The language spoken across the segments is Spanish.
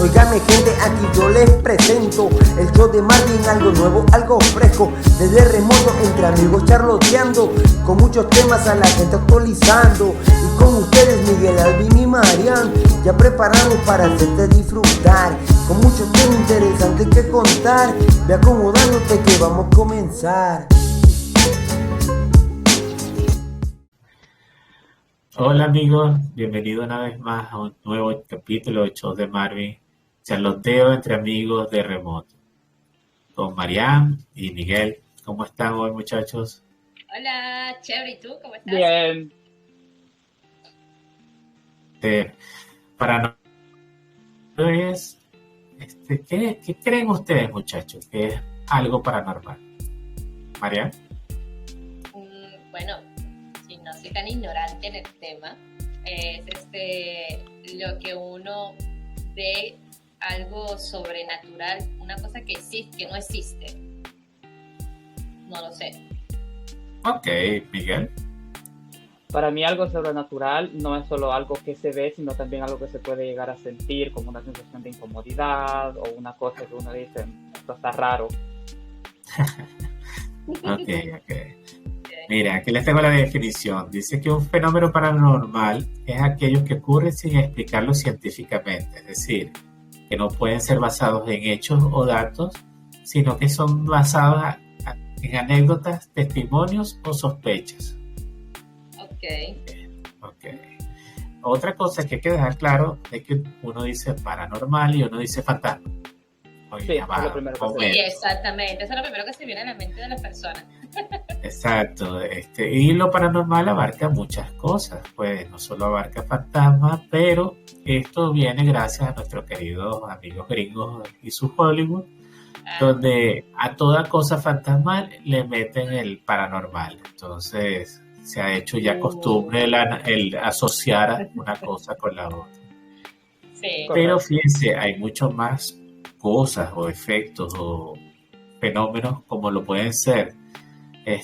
Óigame gente, aquí yo les presento el show de Marvin, algo nuevo, algo fresco. Desde remoto, entre amigos charloteando, con muchos temas a la gente actualizando. Y con ustedes Miguel, Alvin y Marian, ya preparados para hacerte disfrutar, con muchos temas interesantes que contar. Ve acomodándote que vamos a comenzar. Hola amigos, bienvenidos una vez más a un nuevo capítulo de Show de Marvin, charloteo entre amigos de remoto, con Mariam y Miguel. ¿Cómo están hoy, muchachos? Hola, chévere, ¿y tú cómo estás? Bien. Para nosotros, ¿qué creen ustedes, muchachos? ¿Qué es algo paranormal? Mariam. Bueno, si no soy tan ignorante en el tema, es lo que uno ve algo sobrenatural, una cosa que existe, que no existe. No lo sé. Ok, Miguel. Para mí algo sobrenatural no es solo algo que se ve, sino también algo que se puede llegar a sentir, como una sensación de incomodidad o una cosa que uno dice, esto está raro. Ok. Mira, aquí les tengo la definición. Dice que un fenómeno paranormal es aquello que ocurre sin explicarlo científicamente, es decir, que no pueden ser basados en hechos o datos, sino que son basados en anécdotas, testimonios o sospechas. Ok. Otra cosa que hay que dejar claro es que uno dice paranormal y uno dice fantasma. Sí, es lo primero que se ve. Sí, exactamente. Eso es lo primero que se viene a la mente de las personas. Exacto, y lo paranormal abarca muchas cosas, pues no solo abarca fantasmas, pero esto viene gracias a nuestros queridos amigos gringos y su Hollywood, donde a toda cosa fantasmal le meten el paranormal. Entonces se ha hecho ya costumbre el asociar una cosa con la otra. Sí. Pero fíjense, hay mucho más cosas o efectos o fenómenos como lo pueden ser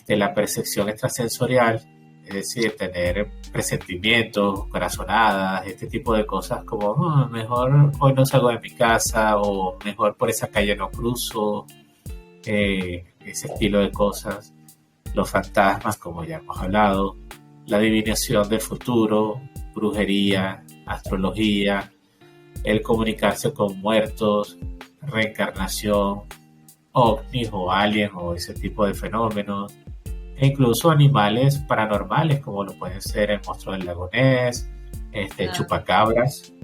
la percepción extrasensorial, es decir, tener presentimientos, corazonadas, este tipo de cosas como mejor hoy no salgo de mi casa o mejor por esa calle no cruzo, ese estilo de cosas. Los fantasmas, como ya hemos hablado, la adivinación del futuro, brujería, astrología, el comunicarse con muertos, reencarnación, ovnis o aliens o ese tipo de fenómenos, e incluso animales paranormales como lo pueden ser el monstruo del lago Ness, chupacabras,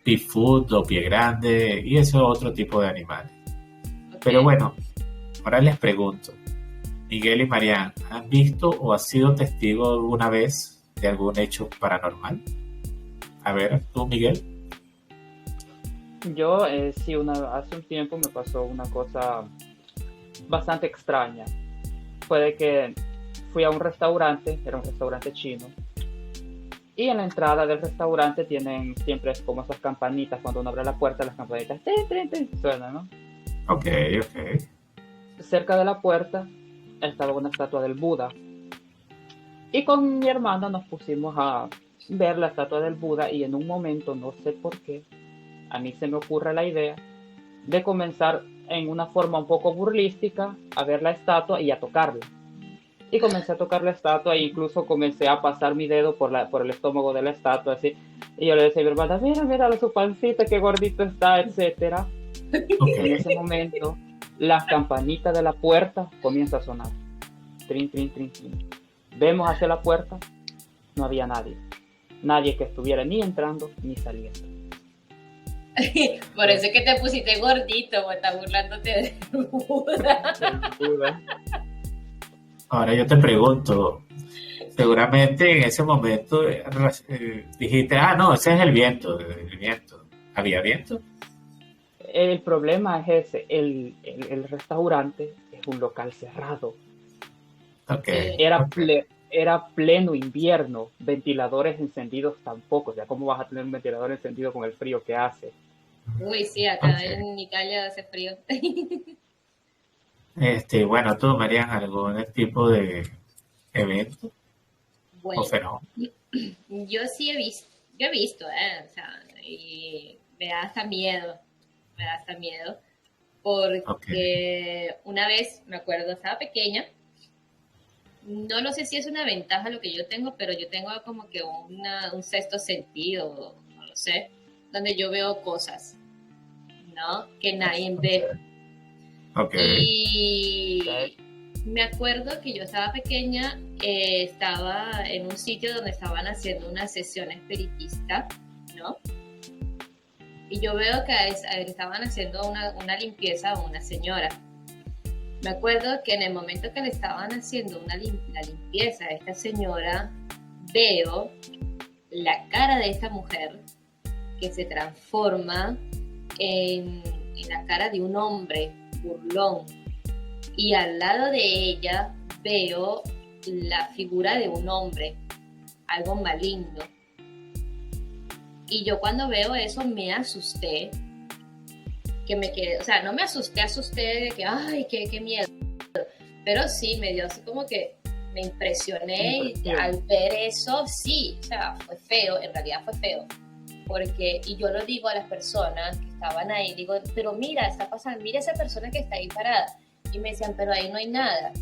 Bigfoot o pie grande y ese otro tipo de animales. Okay. Pero bueno, ahora les pregunto, Miguel y Marian, ¿han visto o han sido testigo alguna vez de algún hecho paranormal? A ver, tú, Miguel. Yo sí, hace un tiempo me pasó una cosa bastante extraña. Fue de que fui a un restaurante, era un restaurante chino, y en la entrada del restaurante tienen siempre como esas campanitas, cuando uno abre la puerta, las campanitas suenan, ¿no? Ok. Cerca de la puerta estaba una estatua del Buda, y con mi hermana nos pusimos a ver la estatua del Buda, y en un momento, no sé por qué, a mí se me ocurre la idea de comenzar en una forma un poco burlística a ver la estatua y a tocarla. Y comencé a tocar la estatua e incluso comencé a pasar mi dedo por el estómago de la estatua, así. Y yo le decía a mi hermana, mira su pancita, qué gordito está, etcétera. Okay. En ese momento, las campanitas de la puerta comienzan a sonar. Trin, trin, trin, trin. Vemos hacia la puerta, no había nadie. Nadie que estuviera ni entrando ni saliendo. Por eso es que te pusiste gordito, o estás burlándote de Buda. Ahora yo te pregunto, seguramente en ese momento dijiste, no, ese es el viento. ¿Había viento? El problema es ese, el restaurante es un local cerrado. Okay. Era pleno invierno, ventiladores encendidos tampoco. O sea, ¿cómo vas a tener un ventilador encendido con el frío que hace? Uy, sí, acá en Italia hace frío. Bueno, ¿tú, Marian, algún tipo de evento o fenómeno? Yo sí he visto, yo he visto, o sea, y me da hasta miedo, porque una vez, me acuerdo, estaba pequeña, no sé si es una ventaja lo que yo tengo, pero yo tengo como que un sexto sentido, no lo sé, donde yo veo cosas, ¿no? Que nadie ve. Y me acuerdo que yo estaba pequeña, estaba en un sitio donde estaban haciendo una sesión espiritista, ¿no? Y yo veo que estaban haciendo una limpieza a una señora. Me acuerdo que en el momento que le estaban haciendo la limpieza a esta señora, veo la cara de esta mujer que se transforma en la cara de un hombre burlón. Y al lado de ella veo la figura de un hombre, algo maligno. Y yo cuando veo eso me asusté, que me quedé, o sea, no me asusté de que, ay, qué miedo, pero sí me dio así como que me impresioné y al ver eso, sí, o sea, fue feo, en realidad fue feo, porque, y yo lo digo a las personas que estaban ahí, digo, pero mira, está pasando, mira esa persona que está ahí parada, y me decían, pero ahí no hay nada.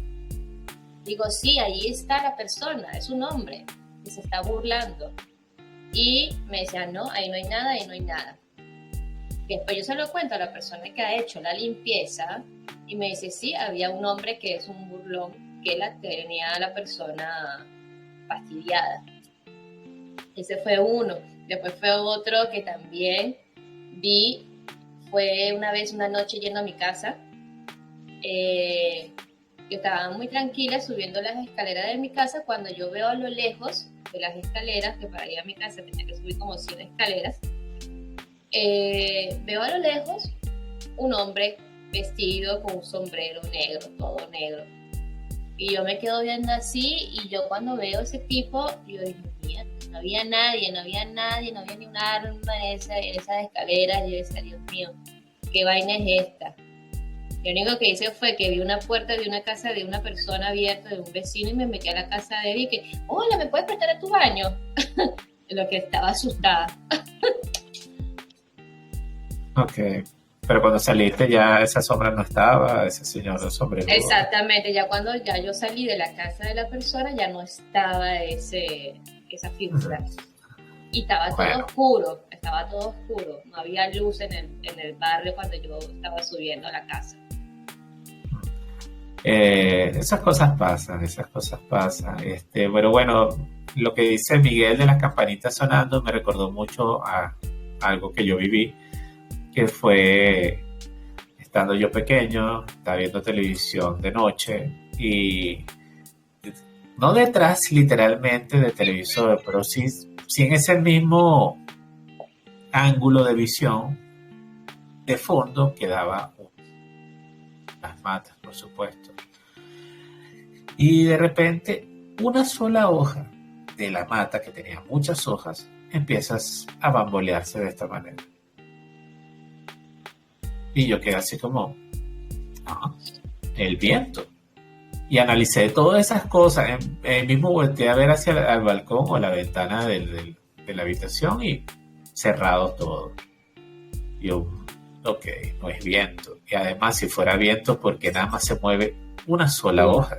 Digo, sí, ahí está la persona, es un hombre que se está burlando. Y me decían, no, ahí no hay nada, ahí no hay nada. Y después yo se lo cuento a la persona que ha hecho la limpieza y me dice, sí, había un hombre que es un burlón que la tenía a la persona fastidiada. Ese fue uno. Después fue otro que también vi, fue una vez, una noche yendo a mi casa. Yo estaba muy tranquila subiendo las escaleras de mi casa cuando yo veo a lo lejos de las escaleras, que para ir a mi casa tenía que subir como 100 escaleras, veo a lo lejos un hombre vestido con un sombrero negro, todo negro. Y yo me quedo viendo así y yo cuando veo ese tipo, yo dije, mira, no había nadie, no había ni un arma en esas escaleras. Yo decía, Dios mío, ¿qué vaina es esta? Lo único que hice fue que vi una puerta de una casa de una persona abierta, de un vecino, y me metí a la casa de él y que, hola, ¿me puedes prestar a tu baño? Lo que estaba asustada. Ok, pero cuando saliste ya esa sombra no estaba, ese señor de sombrero. Exactamente, ya cuando ya yo salí de la casa de la persona ya no estaba esa figura. Y estaba todo oscuro, no había luz en el barrio cuando yo estaba subiendo a la casa. Esas cosas pasan. Pero bueno, lo que dice Miguel de las campanitas sonando me recordó mucho a algo que yo viví, que fue estando yo pequeño, estaba viendo televisión de noche y no detrás literalmente del televisor, pero sí en ese mismo ángulo de visión, de fondo quedaba las matas, por supuesto. Y de repente, una sola hoja de la mata, que tenía muchas hojas, empiezas a bambolearse de esta manera. Y yo quedé así como, el viento. Y analicé todas esas cosas. Mismo volteé a ver hacia el balcón o la ventana de la habitación y cerrado todo. Yo, ok, no es viento. Y además, si fuera viento, porque nada más se mueve una sola hoja.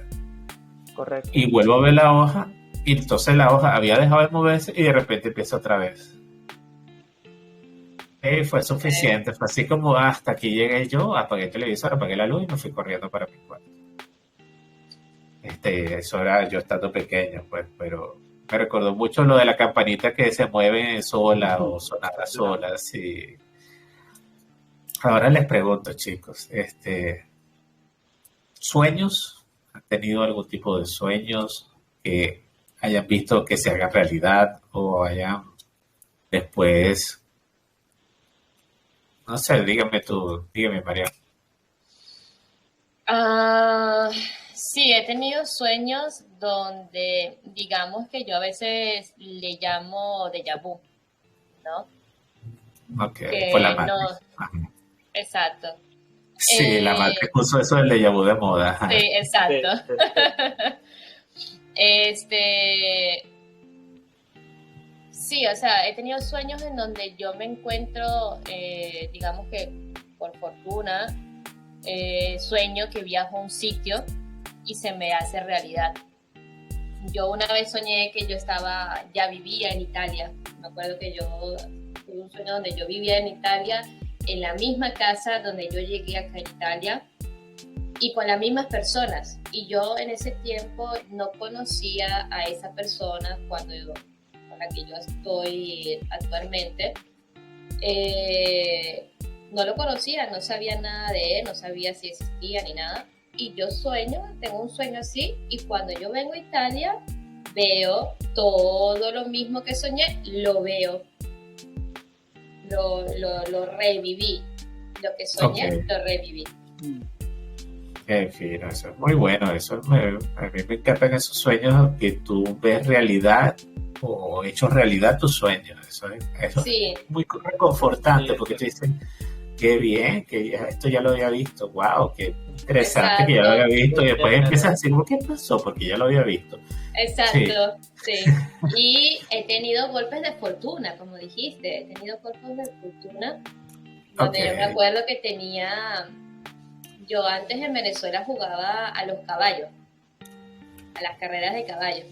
Correcto. Y vuelvo a ver la hoja, y entonces la hoja había dejado de moverse y de repente empieza otra vez. Fue suficiente, fue así como hasta aquí llegué yo, apagué el televisor, apagué la luz y me fui corriendo para mi cuarto. Eso era yo estando pequeño, pues, pero me recordó mucho lo de la campanita que se mueve sola o sonada sola, sí. Ahora les pregunto, chicos, ¿sueños? ¿Han tenido algún tipo de sueños que hayan visto que se hagan realidad o hayan después, no sé, dígame María? Sí, he tenido sueños donde, digamos que yo a veces le llamo déjà vu, ¿no? Ok, fue la madre. No, exacto. Sí, la madre puso eso del déjà vu de moda. Sí, exacto. Sí, o sea, he tenido sueños en donde yo me encuentro, digamos que por fortuna, sueño que viajo a un sitio y se me hace realidad. Yo una vez soñé que ya vivía en Italia. Me acuerdo que yo tuve un sueño donde yo vivía en Italia, en la misma casa donde yo llegué acá en Italia y con las mismas personas. Y yo en ese tiempo no conocía a esa persona con la que yo estoy actualmente. No lo conocía, no sabía nada de él, no sabía si existía ni nada. Y yo tengo un sueño así, y cuando yo vengo a Italia, veo todo lo mismo que soñé, lo veo. Lo reviví. Lo que soñé, lo reviví. En fin, eso es muy bueno. A mí me encantan esos sueños que tú ves realidad o hechos realidad tus sueños. Eso Sí. es muy reconfortante, porque tú dices, qué bien, que esto ya lo había visto, wow, qué interesante. Exacto. Que ya lo había visto, y después empiezas a decir, ¿qué pasó? Porque ya lo había visto. Exacto, sí. Y he tenido golpes de fortuna, como dijiste, he tenido golpes de fortuna, donde yo me acuerdo que yo antes en Venezuela jugaba a los caballos, a las carreras de caballos.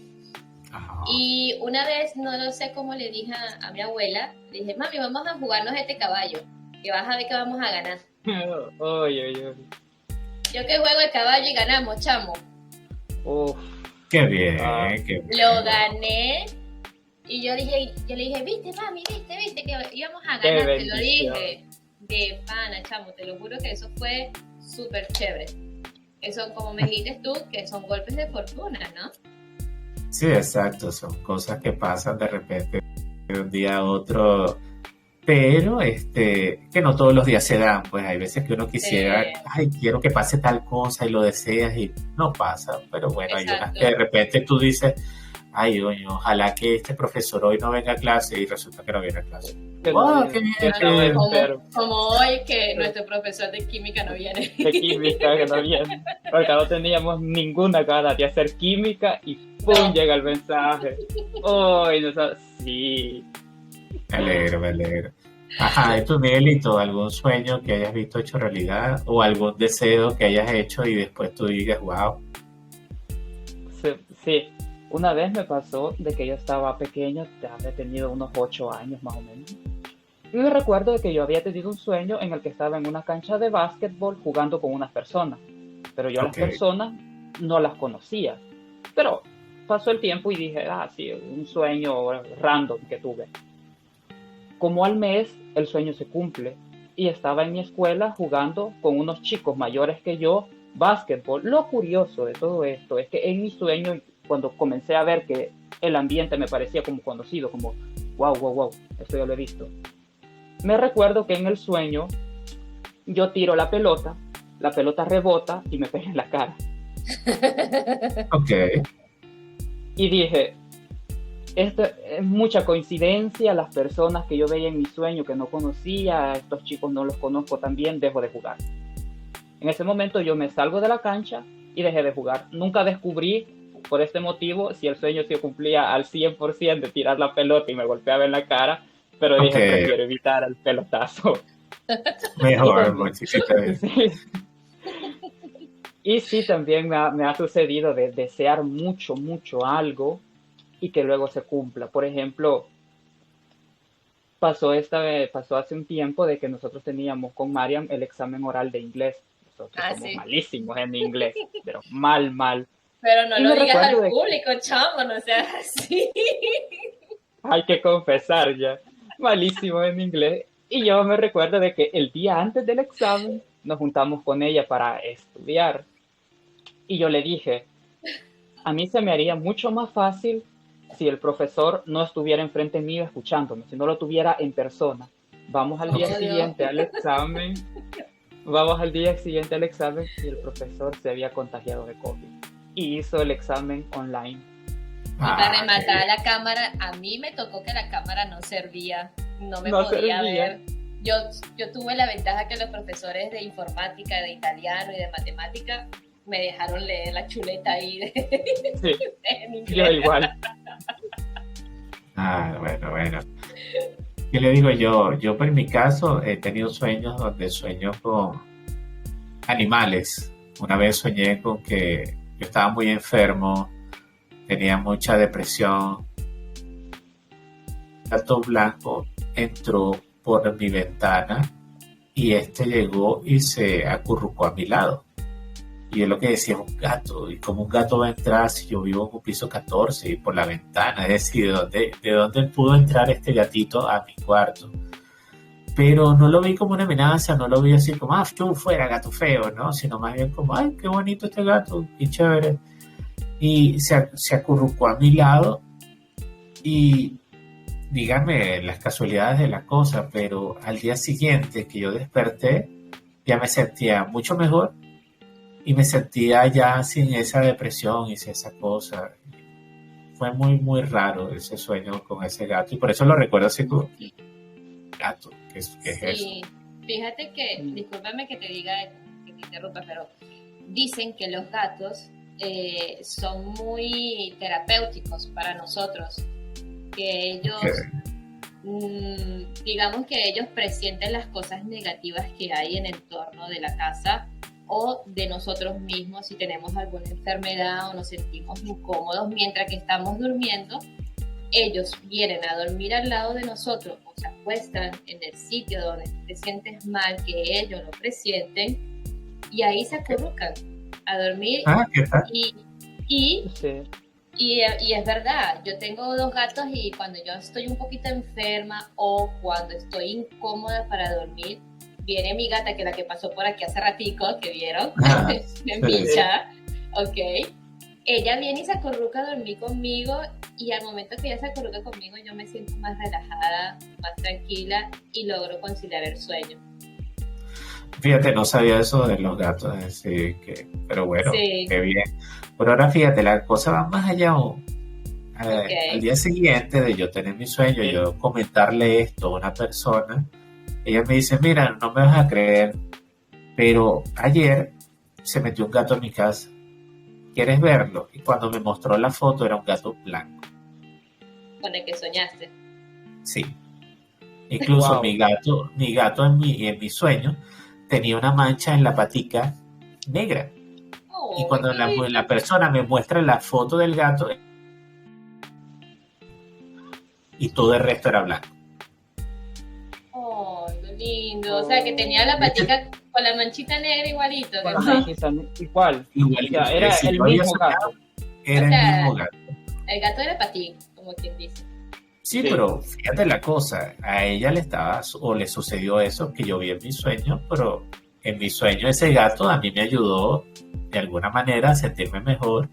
Y una vez, no lo sé cómo le dije a mi abuela, le dije, mami, vamos a jugarnos este caballo, que vas a ver que vamos a ganar. Yo que juego el caballo y ganamos, chamo. Qué bien, qué bien. Lo gané y yo le dije, viste, mami, viste que íbamos a ganar, te lo dije. De pana, chamo, te lo juro que eso fue súper chévere. Eso, como me dijiste tú, que son golpes de fortuna, ¿no? Sí, exacto, son cosas que pasan de repente de un día a otro, pero que no todos los días se dan. Pues hay veces que uno quisiera, quiero que pase tal cosa, y lo deseas y no pasa, pero bueno, exacto. Hay unas que de repente tú dices, ay, doño, ojalá que este profesor hoy no venga a clase, y resulta que no viene a clase. ¡Qué bien! Como hoy que nuestro profesor de química no viene. De química que no viene. Porque no teníamos ninguna gana de hacer química y ¡pum! Llega el mensaje. Sí. Me alegro. Ajá, ¿y tú, Miguelito, algún sueño que hayas visto hecho realidad o algún deseo que hayas hecho y después tú digas, wow? Sí. Una vez me pasó de que yo estaba pequeño, había tenido unos 8 años más o menos. Y me recuerdo de que yo había tenido un sueño en el que estaba en una cancha de básquetbol jugando con unas personas. Pero yo a las personas no las conocía. Pero pasó el tiempo y dije, sí, un sueño random que tuve. Como al mes, el sueño se cumple. Y estaba en mi escuela jugando con unos chicos mayores que yo, básquetbol. Lo curioso de todo esto es que en mi sueño, cuando comencé a ver que el ambiente me parecía como conocido, como wow, esto ya lo he visto. Me recuerdo que en el sueño yo tiro la pelota rebota y me pega en la cara. Y dije, esto es mucha coincidencia, las personas que yo veía en mi sueño que no conocía, a estos chicos no los conozco también, dejo de jugar. En ese momento yo me salgo de la cancha y dejé de jugar. Nunca descubrí por este motivo si el sueño se cumplía al 100% de tirar la pelota y me golpeaba en la cara, pero dije, prefiero evitar el pelotazo. Mejor, sí. Y sí, también me ha sucedido de desear mucho algo y que luego se cumpla. Por ejemplo, pasó hace un tiempo de que nosotros teníamos con Mariam el examen oral de inglés. Nosotros somos malísimos en inglés, pero mal. Pero no lo digas al público, chamo, no seas así. Hay que confesar ya, malísimo en inglés. Y yo me recuerdo de que el día antes del examen nos juntamos con ella para estudiar. Y yo le dije, a mí se me haría mucho más fácil si el profesor no estuviera enfrente mío escuchándome, si no lo tuviera en persona. Vamos al día siguiente al examen y el profesor se había contagiado de COVID. Y hizo el examen online. Y para rematar la cámara, a mí me tocó que la cámara no servía, no podía ver. Yo tuve la ventaja que los profesores de informática, de italiano y de matemática me dejaron leer la chuleta ahí sí, en inglés. Yo igual. Ah, bueno, bueno. ¿Qué le digo yo? Yo, por mi caso, he tenido sueños donde sueño con animales. Una vez soñé con que yo estaba muy enfermo, tenía mucha depresión. Un gato blanco entró por mi ventana y este llegó y se acurrucó a mi lado. Y yo lo que decía es un gato, y como un gato va a entrar si yo vivo en un piso 14 y por la ventana, es decir, de dónde pudo entrar este gatito a mi cuarto? Pero no lo vi como una amenaza, no lo vi así como, tú fuera gato feo, ¿no? Sino más bien como, ay, qué bonito este gato, qué chévere. Y se acurrucó a mi lado y dígame las casualidades de la cosa, pero al día siguiente que yo desperté, ya me sentía mucho mejor y me sentía ya sin esa depresión y sin esa cosa. Fue muy, muy raro ese sueño con ese gato y por eso lo recuerdo así como gato, que es eso. Sí, fíjate que, discúlpame que te diga, que te interrumpa, pero dicen que los gatos son muy terapéuticos para nosotros, que ellos, digamos que ellos presienten las cosas negativas que hay en el entorno de la casa o de nosotros mismos si tenemos alguna enfermedad o nos sentimos incómodos mientras que estamos durmiendo. Ellos vienen a dormir al lado de nosotros o se acuestan en el sitio donde te sientes mal, que ellos lo presienten, y ahí se acurrucan a dormir. ¿Qué tal? Y es verdad, yo tengo 2 gatos y cuando yo estoy un poquito enferma o cuando estoy incómoda para dormir, viene mi gata, que es la que pasó por aquí hace ratico, que vieron, me pincha, ok. Ella viene y se acurruca a dormir conmigo y al momento que ella se acurruca conmigo yo me siento más relajada, más tranquila y logro conciliar el sueño. Fíjate, no sabía eso de los gatos, así que, pero bueno, Sí. qué bien. Pero ahora fíjate, la cosa va más allá aún. Al día siguiente de yo tener mi sueño, yo comentarle esto a una persona, ella me dice, mira, no me vas a creer, pero ayer se metió un gato en mi casa. ¿Quieres verlo? Y cuando me mostró la foto era un gato blanco. Con el que soñaste. Sí. Incluso Wow. mi gato en mi sueño tenía una mancha en la patica negra. Oh, Y cuando la persona me muestra la foto del gato y todo el resto era blanco. oh, qué lindo. O sea, que tenía la patica con la manchita negra igualito. Con la manchita igual. Igualito. O sea, era Si el yo había mismo soñado, gato. era O sea, el mismo gato. El gato era para ti, como quien dice. Sí, Sí. pero fíjate la cosa, a ella le sucedió eso que yo vi en mi sueño, pero en mi sueño ese gato a mí me ayudó de alguna manera a sentirme mejor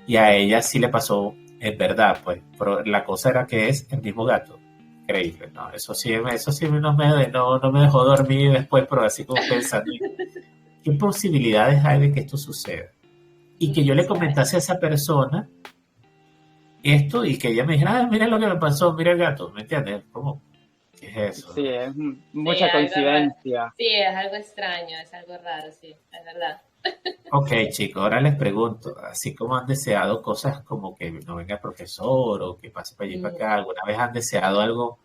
y a ella sí le pasó en verdad, pues, pero la cosa era que es el mismo gato. Increíble, ¿no? Eso sí no me dejó dormir después, pero así como pensando, ¿qué posibilidades hay de que esto suceda? Y que yo le comentase a esa persona esto y que ella me dijera, mira lo que me pasó, mira el gato, ¿me entiendes? ¿Cómo? ¿Qué es eso? Sí, es mucha Sí, coincidencia. Sí, es algo extraño, es algo raro, sí, es verdad. Ok, chicos, ahora les pregunto, así como han deseado cosas como que no venga el profesor o que pase para allí y para acá, ¿alguna vez han deseado algo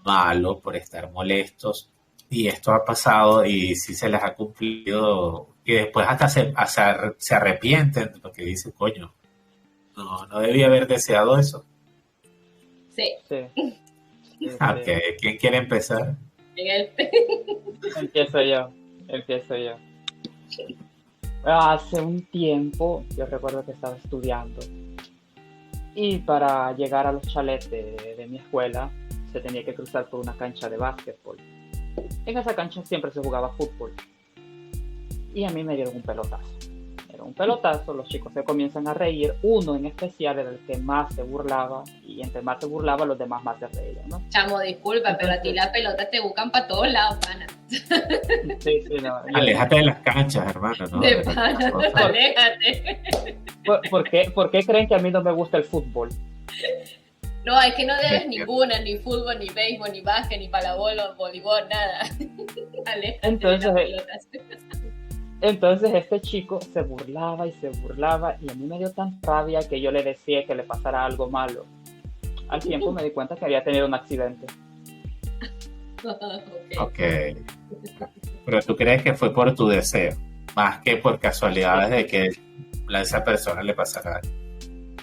malo por estar molestos y esto ha pasado y si se les ha cumplido y después hasta se arrepienten porque dicen, coño, no debía haber deseado eso? Sí, Sí. Sí, Ok, ¿quién quiere empezar? en el... Empiezo yo. Hace un tiempo, yo recuerdo que estaba estudiando y para llegar a los chalets de mi escuela se tenía que cruzar por una cancha de básquetbol. En esa cancha siempre se jugaba fútbol y a mí me dieron un pelotazo. Era un pelotazo, los chicos se comienzan a reír, uno en especial era el que más se burlaba y entre más se burlaba los demás más se reían, ¿no? Chamo, disculpa, pero a ti la pelota te buscan para todos lados, pana. Sí, no. Aléjate de las canchas, hermano, ¿no? De pana, aléjate. ¿Por qué creen que a mí no me gusta el fútbol? No, es que no debes ninguna, ni fútbol, ni béisbol, ni básquet, ni palabol, voleibol, nada. Aléjate Entonces, de las pelotas. Entonces este chico se burlaba y a mí me dio tan rabia que yo le decía que le pasara algo malo. Al tiempo me di cuenta que había tenido un accidente. Ok. Pero tú crees que fue por tu deseo, más que por casualidades de que a esa persona le pasara algo.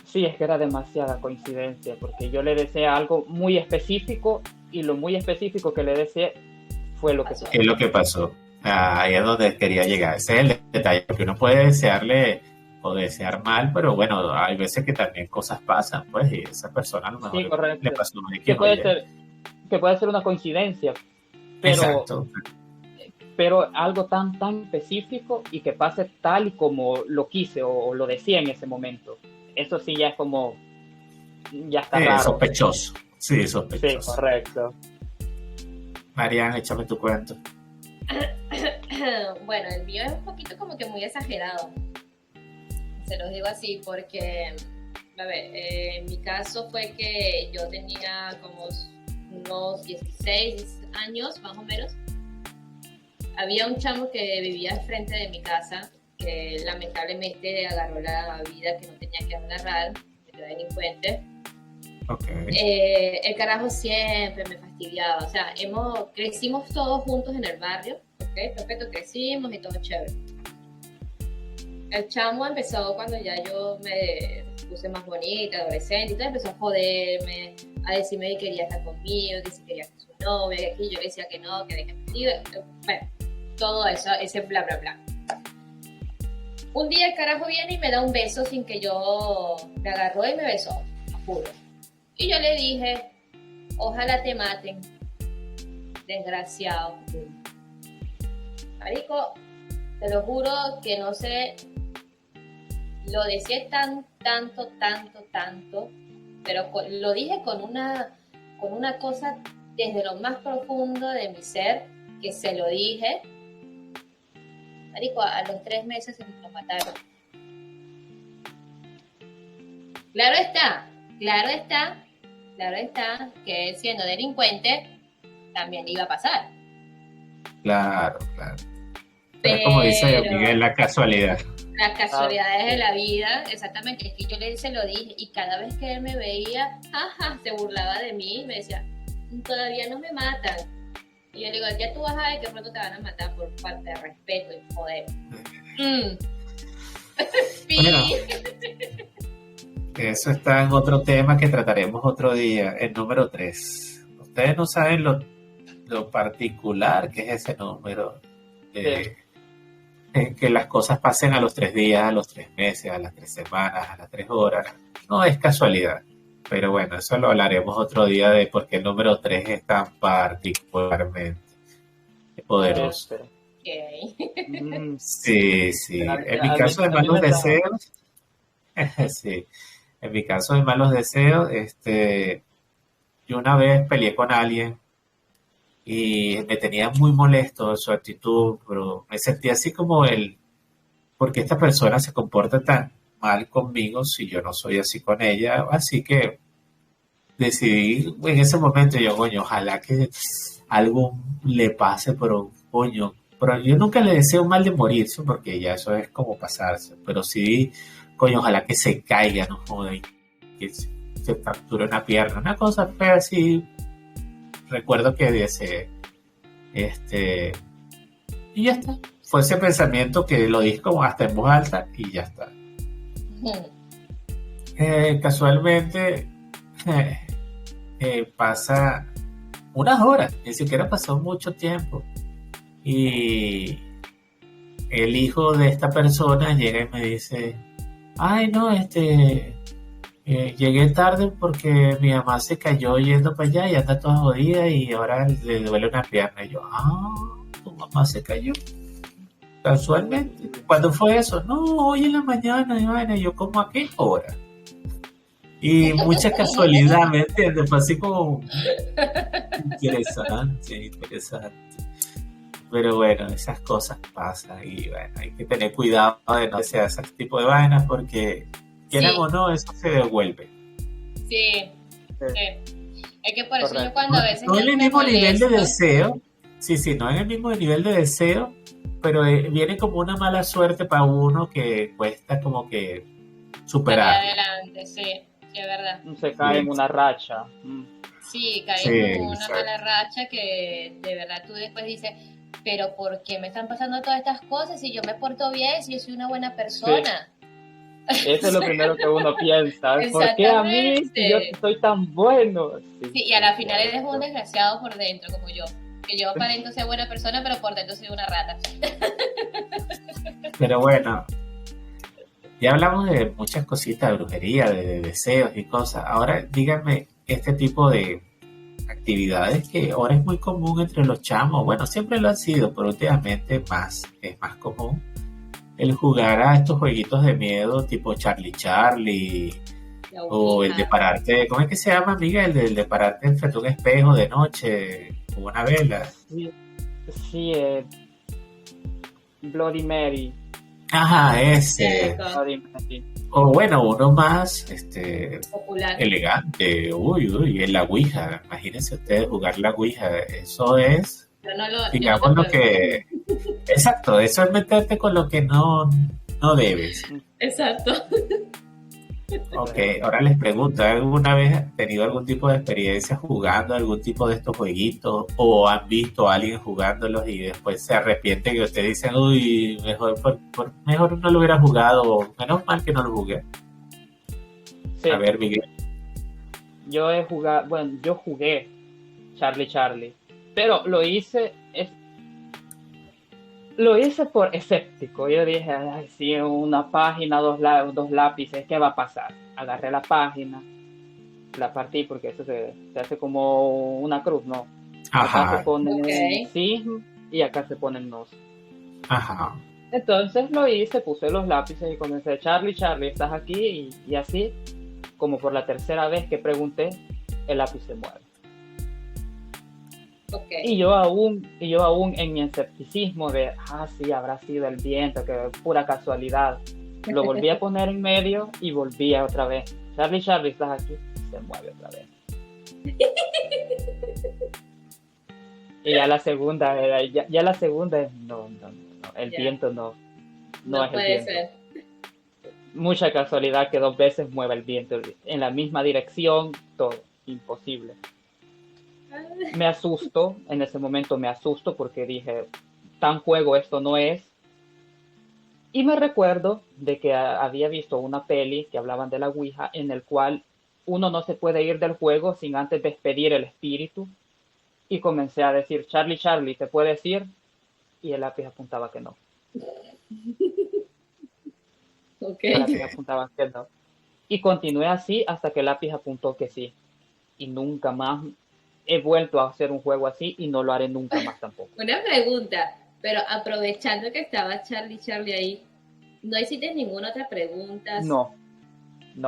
Sí, es que era demasiada coincidencia, porque yo le deseé algo muy específico y lo muy específico que le deseé fue lo que pasó. ¿Qué es lo que pasó? Ahí es donde quería llegar. Ese es el detalle, porque uno puede desearle o desear mal, pero bueno, hay veces que también cosas pasan, pues, y esa persona a lo mejor Sí, correcto. le pasó un Que X o Y. puede ser una coincidencia, Exacto. pero algo tan específico y que pase tal y como lo quise o lo decía en ese momento. Eso sí ya es como, ya está raro. Sospechoso. Sí, Sí, sospechoso. correcto. Marian, échame tu cuento. Bueno, el mío es un poquito como que muy exagerado. Se los digo así porque, a ver, en mi caso fue que yo tenía como unos 16 años, más o menos. Había un chamo que vivía al frente de mi casa, que lamentablemente agarró la vida que no tenía que agarrar, era delincuente. Okay. El carajo siempre me fastidiaba, o sea, crecimos todos juntos en el barrio, ¿ok? Perfecto, crecimos y todo chévere. El chamo empezó cuando ya yo me puse más bonita, adolescente, y todo empezó a joderme, a decirme que quería estar conmigo, que si quería ser su novia, que aquí yo le decía que no, que déjeme ir, bueno, todo eso, ese bla bla bla. Un día el carajo viene y me da un beso sin que yo me agarró y me besó, a juro. Y yo le dije, ojalá te maten, desgraciado. Marico, te lo juro que no sé, lo deseé tanto, pero lo dije con una cosa desde lo más profundo de mi ser, que se lo dije. Marico, a los 3 meses se lo mataron. Claro está que siendo delincuente también le iba a pasar. Claro. Pero como dice Miguel, la casualidad. Las casualidades de la vida, exactamente. Es que yo se lo dije y cada vez que él me veía, se burlaba de mí y me decía, todavía no me matan. Y yo le digo, ya tú vas a ver que pronto te van a matar por falta de respeto y joder. Bueno, eso está en otro tema que trataremos otro día, el número 3. Ustedes no saben lo particular que es ese número. Que las cosas pasen a los 3 días, a los 3 meses, a las 3 semanas, a las 3 horas. No es casualidad. Pero bueno, eso lo hablaremos otro día de por qué el número 3 es tan particularmente poderoso. Okay. Sí. En mi caso de malos deseos, sí. En mi caso de malos deseos, yo una vez peleé con alguien y me tenía muy molesto su actitud, pero me sentía así como ¿por qué esta persona se comporta tan mal conmigo si yo no soy así con ella? Así que decidí en ese momento, yo, coño, ojalá que algo le pase, pero coño, pero yo nunca le deseo mal de morirse, porque ya eso es como pasarse, pero sí, coño, ojalá que se caiga, no joder, que se fracture una pierna, una cosa fea así. Recuerdo que deseé, y ya está. Fue ese pensamiento que lo dije como hasta en voz alta y ya está. Casualmente pasa unas horas, ni siquiera pasó mucho tiempo, y el hijo de esta persona llega y me dice, ay no, llegué tarde porque mi mamá se cayó yendo para allá y anda toda jodida y ahora le duele una pierna. Y yo, tu mamá se cayó casualmente. ¿Cuándo fue eso? No, hoy en la mañana. Y bueno, yo, ¿cómo a qué hora? Y mucha casualidad, ¿me entiendes? Fue así como interesante. Pero bueno, esas cosas pasan y bueno, hay que tener cuidado de no hacer ese tipo de vainas porque quieran o no, eso se devuelve. Sí. Es que por eso yo cuando a veces... No en el mismo nivel de deseo, no en el mismo nivel de deseo, pero viene como una mala suerte para uno que cuesta como que superar. Adelante, sí. Sí, es verdad. Se cae en una racha. Sí, caes Sí, como una exacto. mala racha que de verdad tú después dices, pero ¿por qué me están pasando todas estas cosas si yo me porto bien, si yo soy una buena Sí, persona? eso es lo primero que uno piensa. ¿Por qué a mí si yo Exactamente. soy tan bueno? Sí, Sí, y a sí, la final eres un cierto. desgraciado por dentro, como yo. Que yo aparento ser buena persona, pero por dentro soy una rata. Pero bueno, ya hablamos de muchas cositas de brujería, de deseos y cosas. Ahora díganme este tipo de actividades que ahora es muy común entre los chamos. Bueno, siempre lo ha sido, pero últimamente es más común el jugar a estos jueguitos de miedo tipo Charlie Charlie La o el de ouija. pararte, ¿cómo es que se llama, amiga? El de pararte frente a un espejo de noche con una vela. Sí, sí, Bloody Mary. Ajá, ese. Cierto. Bloody Mary. O bueno, uno más Popular. elegante. Uy, uy, en la Ouija. Imagínense ustedes jugar la Ouija. Eso es, Yo no te digamos, lo puedo. que... Exacto, eso es meterte con lo que no debes. Exacto. Ok, ahora les pregunto, ¿alguna vez han tenido algún tipo de experiencia jugando algún tipo de estos jueguitos o han visto a alguien jugándolos y después se arrepienten y ustedes dicen, uy, mejor no lo hubiera jugado, o menos mal que no lo jugué? Sí, A ver, Miguel. yo he jugado, bueno, yo jugué Charlie Charlie, pero lo hice por escéptico. Yo dije, ay, sí, una página, dos lápices, ¿qué va a pasar? Agarré la página, la partí porque eso se hace como una cruz, ¿no? Acá se Ajá, Ok. ponen sí y acá se ponen nos. ajá. Entonces lo hice, puse los lápices y comencé, Charlie, Charlie, ¿estás aquí? Y así, como por la tercera vez que pregunté, el lápiz se mueve. Ok. Y yo aún en mi escepticismo de, sí, habrá sido el viento, que pura casualidad, lo volví a poner en medio y volvía otra vez. Charlie, Charlie, ¿estás aquí? Se mueve otra vez. Y ya la segunda, ya la segunda es, no, el Ya. viento no No es el puede viento. ser. Mucha casualidad que 2 veces mueva el viento en la misma dirección, todo, imposible. Me asusto, en ese momento me asusto porque dije, tan juego esto no es. Y me recuerdo de que había visto una peli que hablaban de la Ouija en el cual uno no se puede ir del juego sin antes despedir el espíritu. Y comencé a decir, Charlie, Charlie, ¿te puedes ir? Y el lápiz apuntaba que no. Ok. El lápiz apuntaba que no. Y continué así hasta que el lápiz apuntó que sí. Y nunca más he vuelto a hacer un juego así y no lo haré nunca más tampoco. Una pregunta, pero aprovechando que estaba Charlie ahí, ¿no hiciste ninguna otra pregunta? No,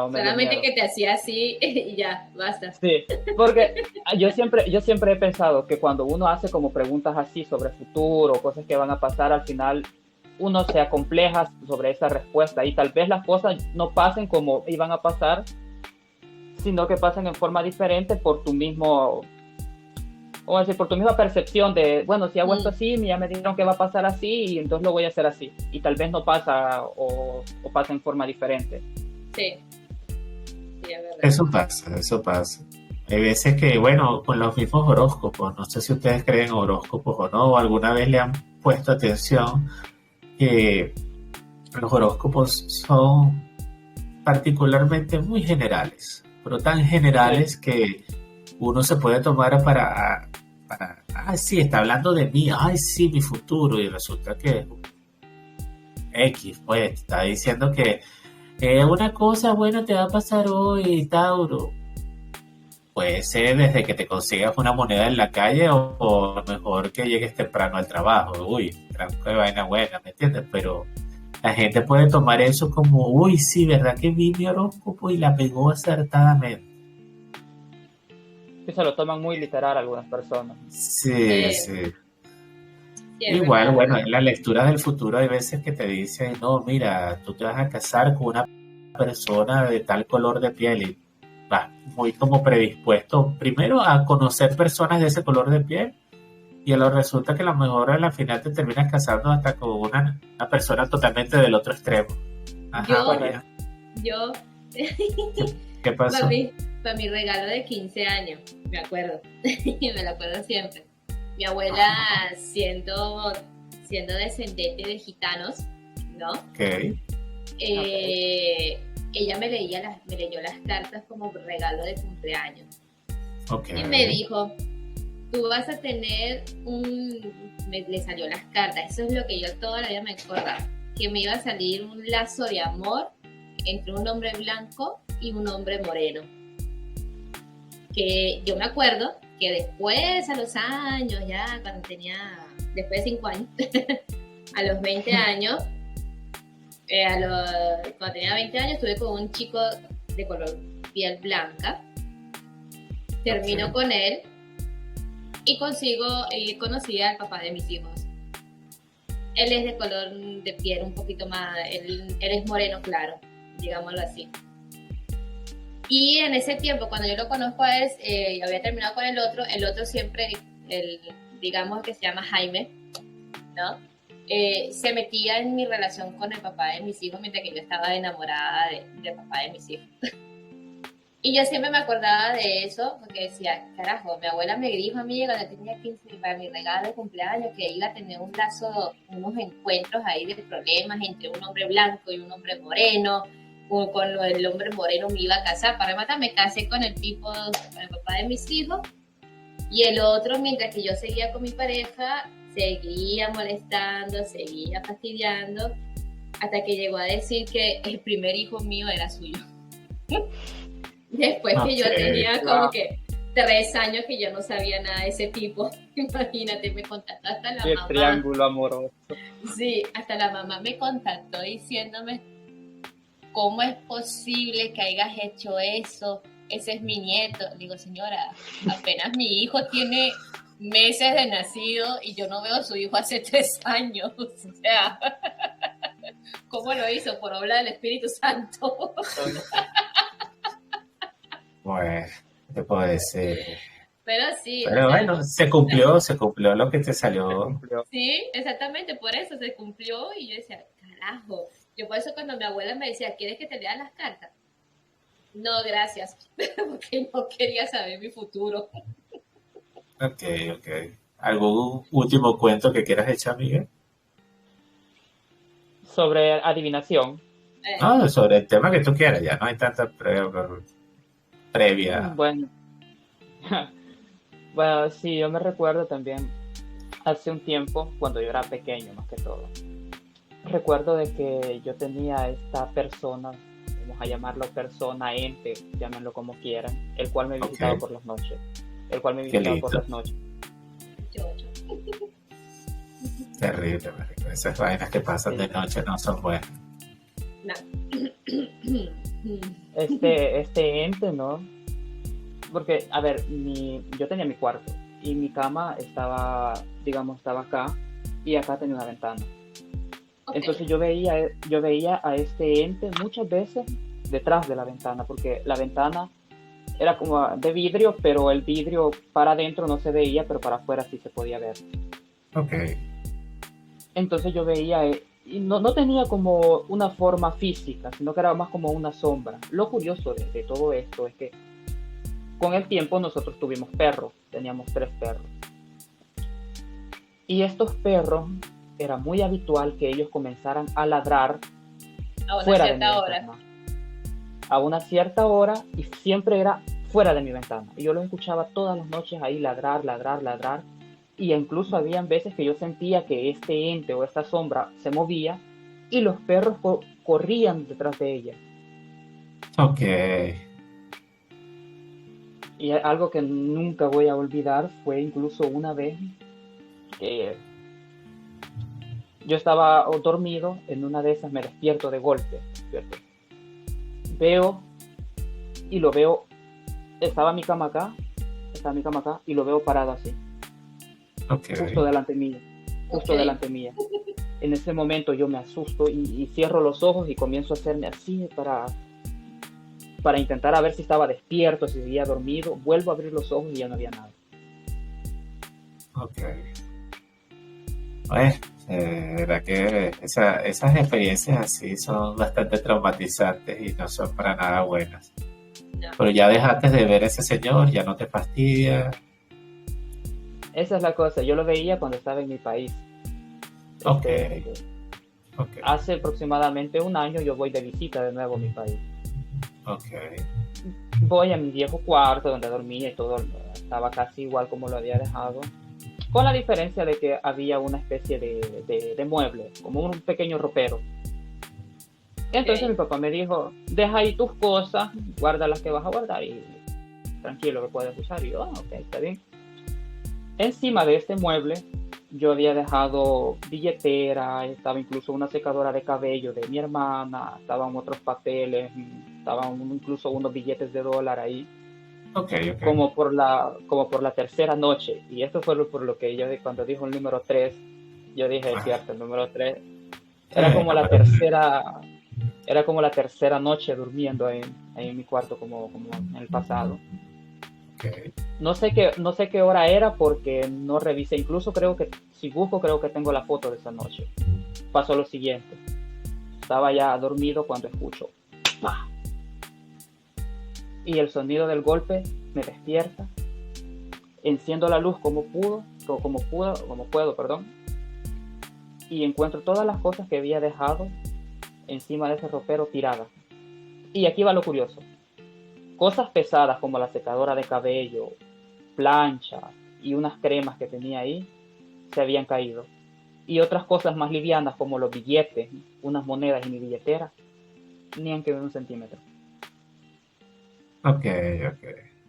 me dio Solamente miedo. que te hacía así y ya, basta. Sí, porque yo siempre he pensado que cuando uno hace como preguntas así sobre el futuro, cosas que van a pasar, al final uno se acompleja sobre esa respuesta y tal vez las cosas no pasen como iban a pasar, sino que pasen en forma diferente por tu mismo, o decir, por tu misma percepción de, bueno, si hago esto así, ya me dijeron que va a pasar así y entonces lo voy a hacer así. Y tal vez no pasa o pasa en forma diferente. Sí. Sí, es verdad. Eso pasa, eso pasa. Hay veces que, bueno, con los mismos horóscopos, no sé si ustedes creen en horóscopos o no, o alguna vez le han puesto atención que los horóscopos son particularmente muy generales, pero tan generales que uno se puede tomar ay, sí, está hablando de mí, ay, sí, mi futuro, y resulta que X, pues, está diciendo que una cosa buena te va a pasar hoy, Tauro. Puede ser desde que te consigas una moneda en la calle o a lo mejor que llegues temprano al trabajo. Uy, tranco de vaina buena, ¿me entiendes? Pero la gente puede tomar eso como, uy, sí, ¿verdad que vi mi horóscopo y la pegó acertadamente? Que se lo toman muy literal algunas personas. Sí, sí. Sí, es Igual, verdad. bueno, en la lectura del futuro hay veces que te dicen, no, mira, tú te vas a casar con una persona de tal color de piel y vas muy como predispuesto primero a conocer personas de ese color de piel y a lo resulta que a lo mejor a la final te terminas casando hasta con una persona totalmente del otro extremo. Ajá, Yo- María. Yo, ¿Qué pasó? Para mi regalo de 15 años, me acuerdo, y me lo acuerdo siempre. Mi abuela, siendo descendente de gitanos, ¿no? Ok. Ella me leyó las cartas como regalo de cumpleaños. Ok. Y me dijo, tú vas a tener le salió las cartas, eso es lo que yo toda la vida me acordaba, que me iba a salir un lazo de amor entre un hombre blanco y un hombre moreno. Que yo me acuerdo que después, a los años, ya cuando después de 5 años, a los 20 años, cuando tenía 20 años, estuve con un chico de color piel blanca, termino con él y conocí al papá de mis hijos. Él es de color de piel un poquito más, él es moreno claro, digámoslo así. Y en ese tiempo, cuando yo lo conozco a él, yo había terminado con el otro siempre, digamos que se llama Jaime, ¿no? Se metía en mi relación con el papá de mis hijos mientras que yo estaba enamorada del papá de mis hijos. Y yo siempre me acordaba de eso porque decía, carajo, mi abuela me dijo a mí cuando tenía 15 para mi regalo de cumpleaños que iba a tener un lazo, unos encuentros ahí de problemas entre un hombre blanco y un hombre moreno. Con el hombre moreno me iba a casar. Para rematar, me casé con el papá de mis hijos. Y el otro, mientras que yo seguía con mi pareja, seguía molestando, seguía fastidiando, hasta que llegó a decir que el primer hijo mío era suyo. Después que yo tenía como que 3 años que yo no sabía nada de ese tipo. Imagínate, me contactó hasta la mamá. El triángulo amoroso. Sí, hasta la mamá me contactó diciéndome, ¿cómo es posible que hayas hecho eso? Ese es mi nieto. Digo, señora, apenas mi hijo tiene meses de nacido y yo no veo a su hijo hace 3 años. O sea, ¿cómo lo hizo? Por obra del Espíritu Santo. Bueno, te puedo decir. Pero sí. Pero bueno, se cumplió lo que te salió. Sí, exactamente, por eso se cumplió y yo decía, carajo. Yo por eso cuando mi abuela me decía, ¿quieres que te lea las cartas? No, gracias, porque no quería saber mi futuro. Ok. ¿Algún último cuento que quieras echar, Miguel? Sobre adivinación. No, sobre el tema que tú quieras, ya no hay tanta previa. Bueno. Bueno, sí, yo me recuerdo también hace un tiempo, cuando yo era pequeño más que todo. Recuerdo de que yo tenía esta persona, vamos a llamarlo persona, ente, llámenlo como quieran, el cual me visitaba por las noches. Terrible, esas vainas que pasan de noche no son buenas. No. Este ente, ¿no? Porque, a ver, yo tenía mi cuarto y mi cama estaba acá y acá tenía una ventana. Okay. Entonces yo veía a este ente muchas veces detrás de la ventana, porque la ventana era como de vidrio, pero el vidrio para adentro no se veía, pero para afuera sí se podía ver. Ok. Entonces yo veía, y no tenía como una forma física, sino que era más como una sombra. Lo curioso de todo esto es que con el tiempo nosotros tuvimos perros, teníamos 3 perros. Y estos perros, era muy habitual que ellos comenzaran a ladrar fuera de mi ventana. A una cierta hora, y siempre era fuera de mi ventana. Y yo los escuchaba todas las noches ahí ladrar. Y incluso habían veces que yo sentía que este ente o esta sombra se movía y los perros corrían detrás de ella. Ok. Y algo que nunca voy a olvidar fue incluso una vez que yo estaba dormido, en una de esas me despierto de golpe, ¿cierto? Veo, estaba mi cama acá y lo veo parado así. Okay. Justo delante mía. En ese momento yo me asusto y cierro los ojos y comienzo a hacerme así para intentar a ver si estaba despierto, si seguía dormido. Vuelvo a abrir los ojos y ya no había nada. Ok. Bueno, verdad que esas experiencias así son bastante traumatizantes y no son para nada buenas. No. Pero ya dejaste de ver a ese señor, ya no te fastidia. Esa es la cosa, yo lo veía cuando estaba en mi país. Ok. Ok, Hace aproximadamente un año yo voy de visita de nuevo a mi país. ok. Voy a mi viejo cuarto donde dormía y todo estaba casi igual como lo había dejado, con la diferencia de que había una especie de mueble, como un pequeño ropero. Entonces mi papá me dijo, deja ahí tus cosas, guarda las que vas a guardar y tranquilo que puedes usar. Y yo, ok, está bien. Encima de este mueble yo había dejado billetera, estaba incluso una secadora de cabello de mi hermana, estaban otros papeles, estaban incluso unos billetes de dólar ahí, Ok. como por la tercera noche. Y esto fue por lo que yo cuando dijo el número 3, yo dije, es cierto, el número 3 era como la tercera noche durmiendo ahí en mi cuarto como en el pasado. Ok. No sé qué hora era porque no revisé. Incluso creo que si busco creo que tengo la foto de esa noche. Pasó lo siguiente. Estaba ya dormido cuando escucho ¡pah! Y el sonido del golpe me despierta. Enciendo la luz como puedo, perdón. Y encuentro todas las cosas que había dejado encima de ese ropero tiradas. Y aquí va lo curioso. Cosas pesadas como la secadora de cabello, planchas y unas cremas que tenía ahí se habían caído. Y otras cosas más livianas como los billetes, unas monedas y mi billetera, ni han quedado 1 centímetro. Ok.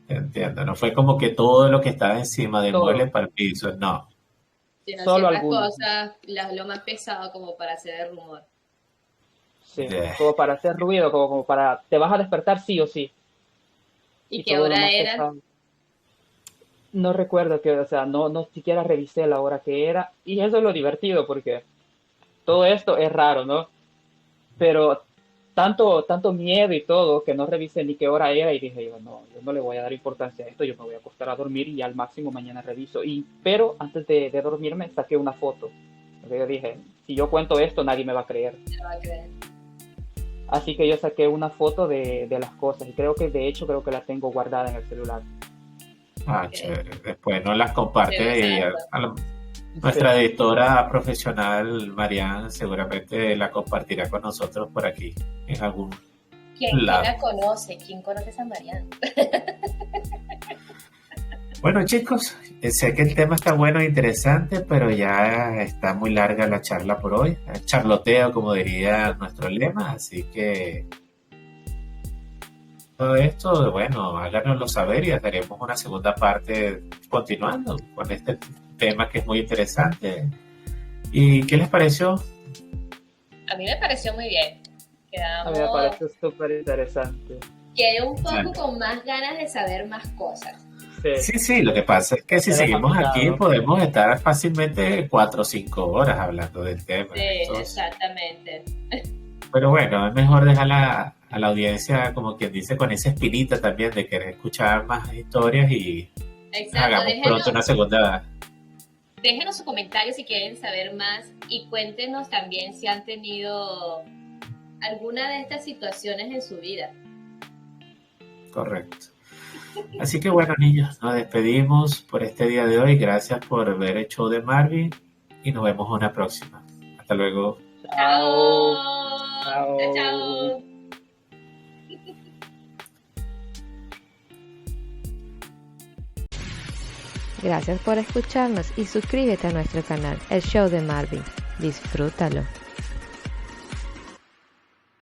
Entiendo. No fue como que todo lo que estaba encima del mueble Todo, para el piso, no. Sino solo ciertas algunos. cosas, lo más pesado como para hacer rumor. Sí, Yeah. como para hacer ruido, como para te vas a despertar sí o sí. ¿Y Y qué todo lo hora más era? pesado. No recuerdo o sea, no siquiera revisé la hora que era. Y eso es lo divertido porque todo esto es raro, ¿no? Pero tanto miedo y todo que no revisé ni qué hora era y dije yo no le voy a dar importancia a esto, yo me voy a acostar a dormir y al máximo mañana reviso. Pero antes de dormirme saqué una foto. Porque yo dije, si yo cuento esto nadie me va a creer. No va a creer. Así que yo saqué una foto de las cosas y creo que la tengo guardada en el celular. Ah, Ok. chévere. Después nos las Debe comparte y usarlo. nuestra Sí, editora profesional, Marianne, seguramente la compartirá con nosotros por aquí, en algún ¿Quién lado. la conoce? ¿Quién conoce a San Mariano? Bueno, chicos, sé que el tema está bueno e interesante, pero ya está muy larga la charla por hoy. Charloteo, como diría nuestro lema, así que todo esto, bueno, háganoslo saber y haremos una segunda parte continuando con este tema que es muy interesante. ¿Y qué les pareció? A mí me pareció muy bien. a mí me Quedamos parece súper interesante. quedé un poco Vale. con más ganas de saber más cosas. Sí, Sí, lo que pasa es que si te deja seguimos aquí picado. podemos estar fácilmente 4 o 5 horas hablando del tema. Sí, Entonces, exactamente. pero bueno, es mejor dejar a la audiencia, como quien dice, con esa espinita también de querer escuchar más historias y Exacto. hagamos pronto una segunda. Déjenos sus comentarios si quieren saber más y cuéntenos también si han tenido alguna de estas situaciones en su vida. Correcto. Así que bueno, niños, nos despedimos por este día de hoy. Gracias por ver el show de Marvin y nos vemos en una próxima. Hasta luego. Chao. Chao. Chao, chao. Gracias por escucharnos y suscríbete a nuestro canal, El Show de Marvin. Disfrútalo.